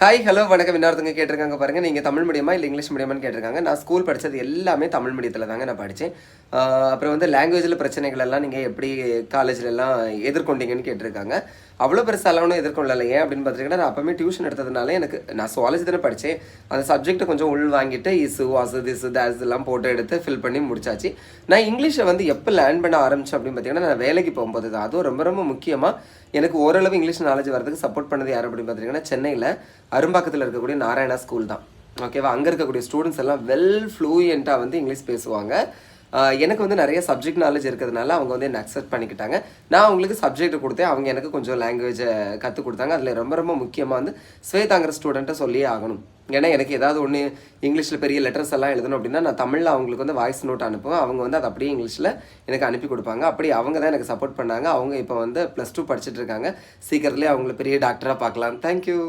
Hi hello வணக்கம். இன்னொருத்தவங்க கேட்டிருக்காங்க பாருங்கள், நீங்கள் தமிழ் மீடியமா இல்லை இங்கிலீஷ் மீடியமான்னு கேட்டிருக்காங்க. நான் ஸ்கூல் படித்தது எல்லாமே தமிழ் மீடியத்தில் தாங்க நான் படித்தேன். அப்புறம் வந்து லாங்குவேஜில் பிரச்சனைகள் எல்லாம் நீங்கள் எப்படி காலேஜ்லலாம் எதிர்கொண்டீங்கன்னு கேட்டிருக்காங்க. அவ்வளோ பெருசாலாம் ஒன்றும் எதிர்கொள்ளலை. ஏன் அப்படின்னு பார்த்துட்டிங்கன்னா, நான் அப்போவுமே டியூஷன் எடுத்ததுனால எனக்கு நான் சுவாலஜி தானே படித்தேன். அந்த சப்ஜெக்ட்டை கொஞ்சம் உள் வாங்கிட்டு இசு வாசு திசு தாஸ் எல்லாம் போட்டு எடுத்து ஃபில் பண்ணி முடிச்சாச்சு. நான் இங்கிலீஷை வந்து எப்போ லேர்ன் பண்ண ஆரம்பித்தேன் அப்படின்னு பார்த்தீங்கன்னா, நான் வேலைக்கு போகும்போது தான். அதுவும் ரொம்ப ரொம்ப முக்கியமாக எனக்கு ஓரளவு இங்கிலீஷ் நாலேஜ் வரதுக்கு சப்போர்ட் பண்ணது யார் அப்படின்னு பார்த்தீங்கன்னா, சென்னையில் அரும்பாக்கத்தில் இருக்கக்கூடிய நாராயணா ஸ்கூல் தான். ஓகேவா? அங்கே இருக்கக்கூடிய ஸ்டூடெண்ட்ஸ் எல்லாம் ஃப்ளூயண்ட்டாக வந்து இங்கிலீஷ் பேசுவாங்க. எனக்கு வந்து நிறைய சப்ஜெக்ட் நாலேஜ் இருக்கிறதுனால அவங்க வந்து என்னை அக்செப்ட் பண்ணிக்கிட்டாங்க. நான் அவங்களுக்கு சப்ஜெக்ட் கொடுத்தேன். அவங்க எனக்கு கொஞ்சம் லாங்குவேஜை கற்றுக் கொடுத்தாங்க. அதில் ரொம்ப ரொம்ப முக்கியமாக வந்து ஸ்வேதாங்கிற ஸ்டூடெண்ட்டை சொல்லியே ஆகணும். ஏன்னா எனக்கு ஏதாவது ஒன்று இங்கிலீஷில் பெரிய லெட்டர்ஸ் எல்லாம் எழுதணும் அப்படின்னா நான் தமிழில் அவங்களுக்கு வந்து வாய்ஸ் நோட் அனுப்புவேன். அவங்க வந்து அதை அப்படியே இங்கிலீஷில் எனக்கு அனுப்பி கொடுப்பாங்க. அப்படி அவங்க தான் எனக்கு சப்போர்ட் பண்ணாங்க. அவங்க இப்போ வந்து +2 படிச்சுட்டு இருக்காங்க. சீக்கிரத்துலேயே அவங்கள பெரிய டாக்டராக பார்க்கலாம். தேங்க்யூ.